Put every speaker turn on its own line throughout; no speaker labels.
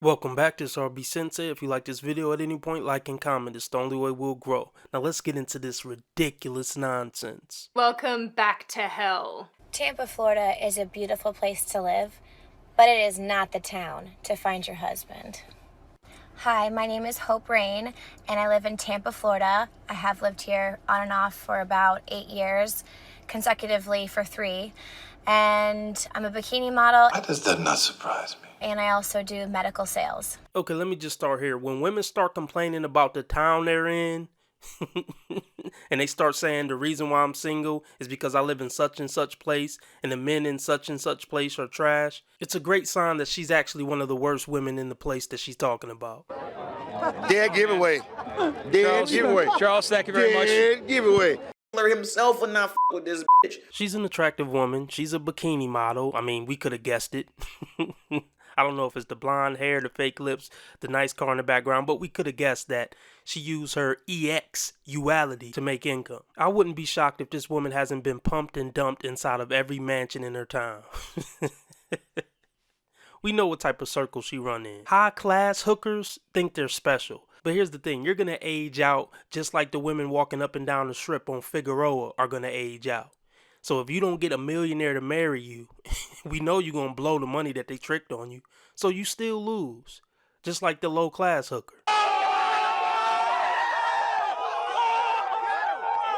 Welcome back to RB Sensei. If you like this video at any point, like and comment. It's the only way we'll grow. Now let's get into this ridiculous nonsense.
Welcome back to hell.
Tampa, Florida is a beautiful place to live, but it is not the town to find your husband. Hi, my name is Hope Rain, and I live in Tampa, Florida. I have lived here on and off for about 8 years, consecutively for 3. And I'm a bikini model.
Why does that not surprise me?
And I also do medical sales.
Okay, let me just start here. When women start complaining about the town they're in, and they start saying the reason why I'm single is because I live in such and such place and the men in such and such place are trash, it's a great sign that she's actually one of the worst women in the place that she's talking about.
Dead giveaway. Dead giveaway.
Charles, thank you very much.
Dead giveaway.
Himself would not with this bitch.
She's an attractive woman. She's a bikini model. I mean, we could have guessed it. I don't know if it's the blonde hair, the fake lips, the nice car in the background, but we could have guessed that she used her EX-uality to make income. I wouldn't be shocked if this woman hasn't been pumped and dumped inside of every mansion in her town. We know what type of circle she run in. High-class hookers think they're special. But here's the thing, you're going to age out just like the women walking up and down the strip on Figueroa are going to age out. So if you don't get a millionaire to marry you, we know you're going to blow the money that they tricked on you. So you still lose, just like the low-class hooker.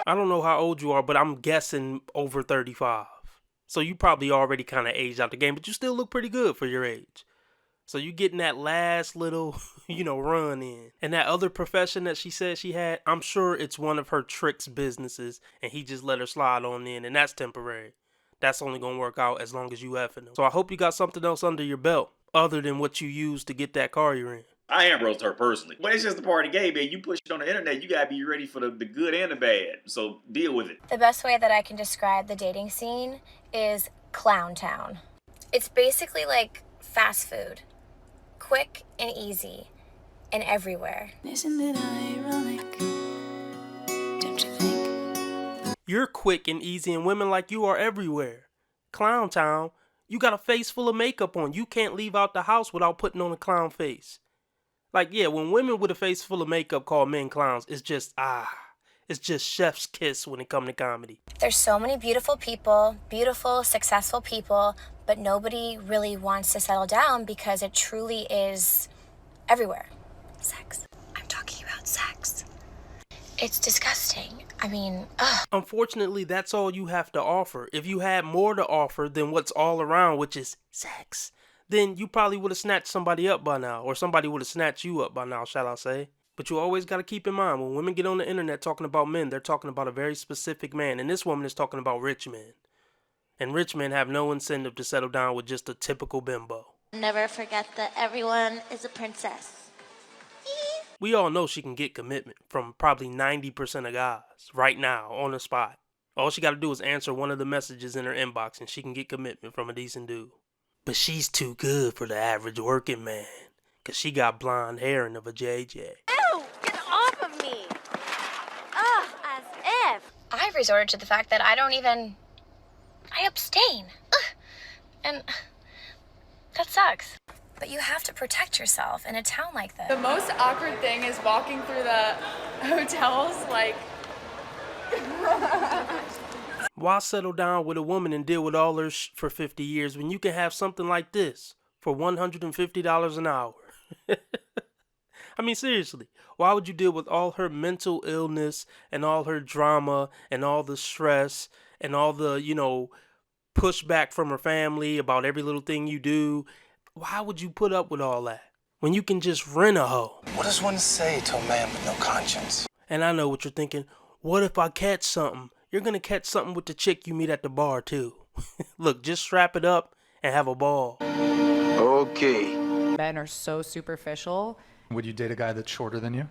I don't know how old you are, but I'm guessing over 35. So you probably already kind of aged out the game, but you still look pretty good for your age. So you getting that last little, run in. And that other profession that she said she had, I'm sure it's one of her tricks businesses and he just let her slide on in, and that's temporary. That's only going to work out as long as you effing him. So I hope you got something else under your belt other than what you used to get that car you're in.
I am roast her personally. But it's just the part of the game, man. You push it on the internet, you gotta be ready for the good and the bad. So deal with it.
The best way that I can describe the dating scene is Clown Town. It's basically like fast food. Quick and easy and everywhere.
Isn't it ironic? Don't you think?
You're quick and easy and women like you are everywhere. Clown Town, you got a face full of makeup on. You can't leave out the house without putting on a clown face. Like, yeah, when women with a face full of makeup call men clowns, it's just chef's kiss when it comes to comedy.
There's so many beautiful people, beautiful, successful people, but nobody really wants to settle down because it truly is everywhere. Sex. I'm talking about sex. It's disgusting. I mean, ugh.
Unfortunately, that's all you have to offer. If you had more to offer than what's all around, which is sex, then you probably would have snatched somebody up by now, or somebody would have snatched you up by now, shall I say. But you always got to keep in mind, when women get on the internet talking about men, they're talking about a very specific man. And this woman is talking about rich men. And rich men have no incentive to settle down with just a typical bimbo.
Never forget that everyone is a princess.
We all know she can get commitment from probably 90% of guys right now on the spot. All she got to do is answer one of the messages in her inbox and she can get commitment from a decent dude. But she's too good for the average working man. Cause she got blonde hair and of a JJ.
Ew! Get off of me! Ugh, as if!
I've resorted to the fact that I abstain. Ugh. And that sucks. But you have to protect yourself in a town like this.
The most awkward thing is walking through the hotels, like...
Why settle down with a woman and deal with all her for 50 years when you can have something like this for $150 an hour? I mean, seriously, why would you deal with all her mental illness and all her drama and all the stress and all the, pushback from her family about every little thing you do? Why would you put up with all that when you can just rent a hoe?
What does one say to a man with no conscience?
And I know what you're thinking. What if I catch something? You're going to catch something with the chick you meet at the bar, too. Look, just strap it up and have a ball.
Okay.
Men are so superficial.
Would you date a guy that's shorter than you?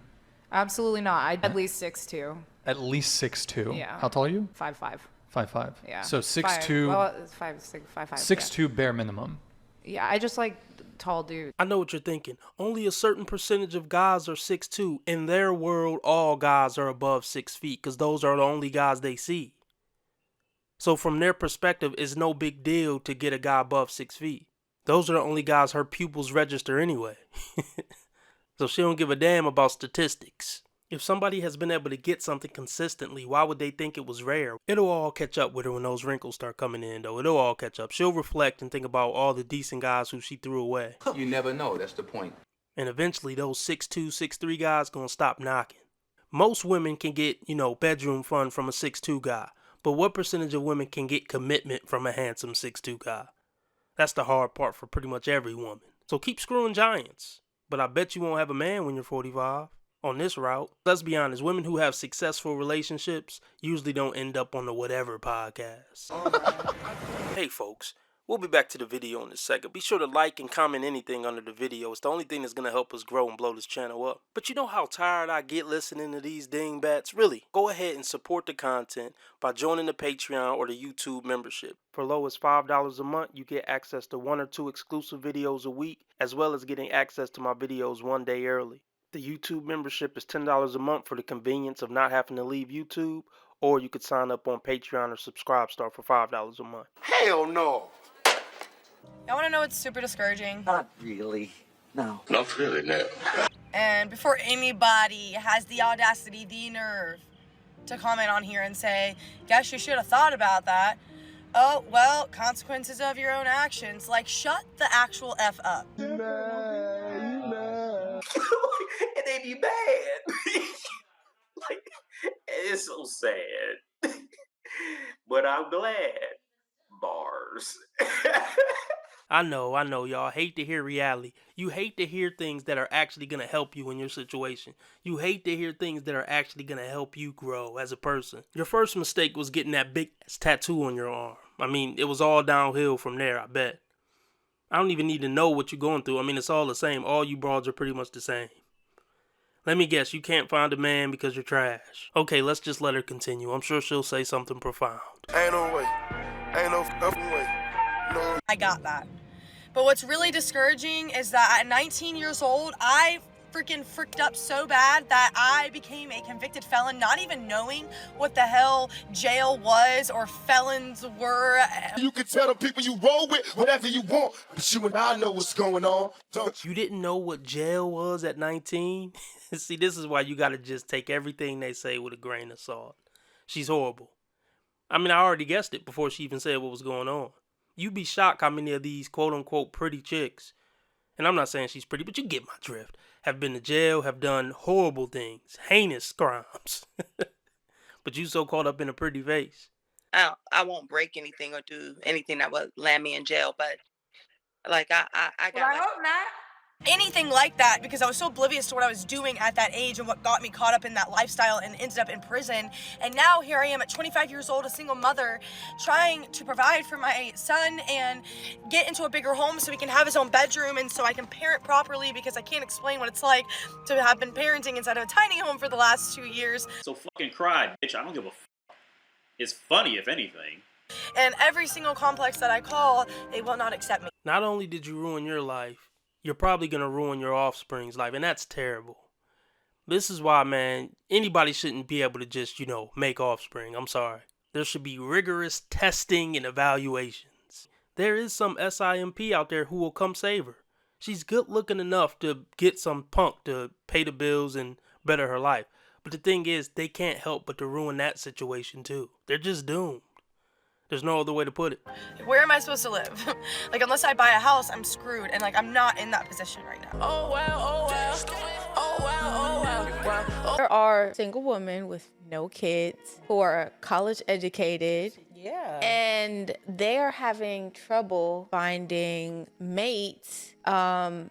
Absolutely not. I'd at least 6'2".
At least 6'2".
Yeah.
How tall are you?
5'5".
5'5".
Yeah.
So 6'2".
Well, it's 5'6", 5'5".
6'2" bare minimum.
Yeah, I just like tall dudes.
I know what you're thinking. Only a certain percentage of guys are 6'2". In their world, all guys are above 6 feet because those are the only guys they see. So from their perspective, it's no big deal to get a guy above 6 feet. Those are the only guys her pupils register anyway. So she don't give a damn about statistics. If somebody has been able to get something consistently, why would they think it was rare? It'll all catch up with her when those wrinkles start coming in, though. It'll all catch up. She'll reflect and think about all the decent guys who she threw away.
You never know. That's the point.
And eventually those 6'2", 6'3" guys gonna stop knocking. Most women can get, bedroom fun from a 6'2" guy. But what percentage of women can get commitment from a handsome 6'2" guy? That's the hard part for pretty much every woman. So keep screwing giants. But I bet you won't have a man when you're 45. On this route, let's be honest, women who have successful relationships usually don't end up on the Whatever podcast. Hey folks, we'll be back to the video in a second. Be sure to like and comment anything under the video. It's the only thing that's going to help us grow and blow this channel up. But you know how tired I get listening to these dingbats? Really, go ahead and support the content by joining the Patreon or the YouTube membership. For low as $5 a month, you get access to 1 or 2 exclusive videos a week, as well as getting access to my videos 1 day early. The YouTube membership is $10 a month for the convenience of not having to leave YouTube, or you could sign up on Patreon or Subscribestar for $5 a month.
Hell no.
Y'all want to know what's super discouraging?
Not really. No.
Not really, no.
And before anybody has the audacity, the nerve to comment on here and say, guess you should have thought about that. Oh, well, consequences of your own actions. Like, shut the actual F up.
And they be bad. Like, it's so sad. But I'm glad. Bars.
I know, y'all hate to hear reality. You hate to hear things that are actually going to help you in your situation. You hate to hear things that are actually going to help you grow as a person. Your first mistake was getting that big tattoo on your arm. I mean, it was all downhill from there, I bet. I don't even need to know what you're going through. I mean, it's all the same. All you broads are pretty much the same. Let me guess, you can't find a man because you're trash. Okay, let's just let her continue. I'm sure she'll say something profound.
Ain't no way. Ain't no fucking way. No.
I got that. But what's really discouraging is that at 19 years old, I freaking fricked up so bad that I became a convicted felon, not even knowing what the hell jail was or felons were.
You can tell the people you roll with whatever you want, but you and I know what's going on.
You didn't know what jail was at 19? See, this is why you gotta just take everything they say with a grain of salt. She's horrible. I mean, I already guessed it before she even said what was going on. You'd be shocked how many of these quote-unquote pretty chicks, and I'm not saying she's pretty, but you get my drift, have been to jail, have done horrible things, heinous crimes. But you so caught up in a pretty face.
I won't break anything or do anything that would land me in jail, but like I got.
Well, I hope not. Anything like that, because I was so oblivious to what I was doing at that age and what got me caught up in that lifestyle and ended up in prison. And now here I am at 25 years old, a single mother, trying to provide for my son and get into a bigger home so he can have his own bedroom and so I can parent properly, because I can't explain what it's like to have been parenting inside of a tiny home for the last 2 years.
So fucking cry, bitch. I don't give a f. It's funny, if anything.
And every single complex that I call, they will not accept me.
Not only did you ruin your life, you're probably going to ruin your offspring's life, and that's terrible. This is why, man, anybody shouldn't be able to just, make offspring. I'm sorry. There should be rigorous testing and evaluations. There is some SIMP out there who will come save her. She's good looking enough to get some punk to pay the bills and better her life. But the thing is, they can't help but to ruin that situation too. They're just doomed. There's no other way to put it.
Where am I supposed to live? Like, unless I buy a house, I'm screwed. And, I'm not in that position right now.
Oh, well, oh, well. Oh, well, oh, well.
There are single women with no kids who are college educated.
Yeah.
And they are having trouble finding mates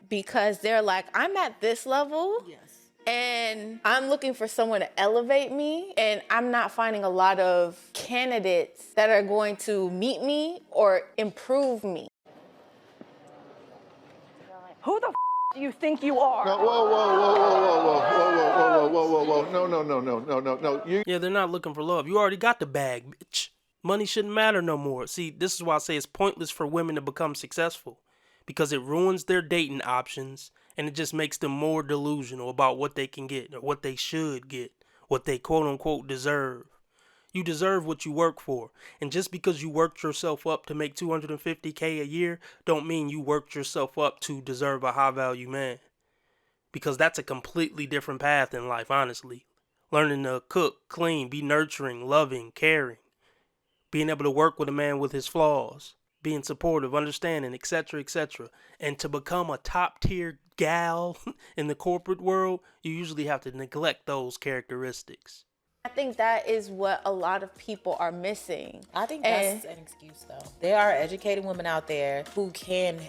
because they're like, I'm at this level.
Yes.
And I'm looking for someone to elevate me, and I'm not finding a lot of candidates that are going to meet me or improve me.
Who the do you think you are?
No, whoa. No.
Yeah, they're not looking for love. You already got the bag, bitch. Money shouldn't matter no more. See, this is why I say it's pointless for women to become successful, because it ruins their dating options. And it just makes them more delusional about what they can get or what they should get, what they quote unquote deserve. You deserve what you work for. And just because you worked yourself up to make $250K a year don't mean you worked yourself up to deserve a high value man. Because that's a completely different path in life, honestly. Learning to cook, clean, be nurturing, loving, caring. Being able to work with a man with his flaws. Being supportive, understanding, etc., etc. And to become a top tier gal in the corporate world, you usually have to neglect those characteristics.
I think that is what a lot of people are missing.
I think that's an excuse, though. There are educated women out there who can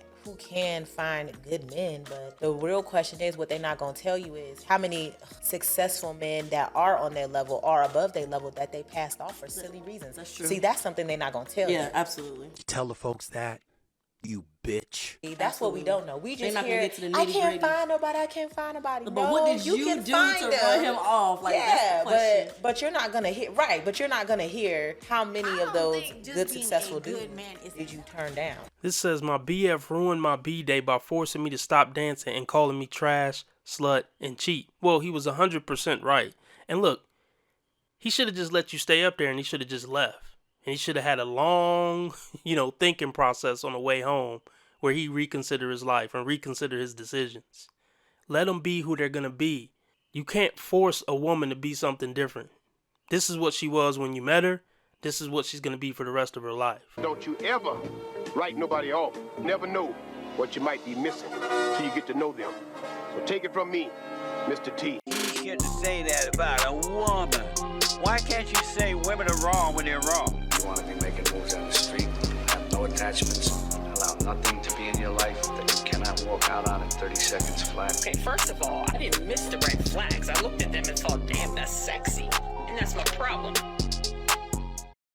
find good men, but the real question is, what they're not going to tell you is how many successful men that are on their level or above their level that they passed off for silly reasons.
That's true.
See, that's something they're not going to tell you.
Yeah, absolutely.
Tell the folks that, you bitch.
See, that's what we don't know. We just
not
hear,
gonna get to the
I
nitty-gritty.
can't find nobody, I can't find nobody.
But
no,
what did you
can
do
find
to
them.
run him off? Like, that's the question.
but you're not gonna hear but you're not gonna hear how many of those good successful dudes did you turn down.
This says my BF ruined my B-day by forcing me to stop dancing and calling me trash, slut, and cheat. Well, he was 100% right. And look, he should have just let you stay up there and he should have just left. And he should have had a long, thinking process on the way home where he reconsider his life and reconsider his decisions. Let them be who they're going to be. You can't force a woman to be something different. This is what she was when you met her. This is what she's going to be for the rest of her life.
Don't you ever write nobody off. Never know what you might be missing till you get to know them. So take it from me, Mr. T.
You shouldn't say that about a woman. Why can't you say women are wrong when they're wrong?
You want to be making moves on the street, have no attachments, allow nothing to be in your life that you cannot walk out on in 30 seconds flat.
Okay, first of all, I didn't miss the red flags. I looked at them and thought, damn, that's sexy. And that's my problem.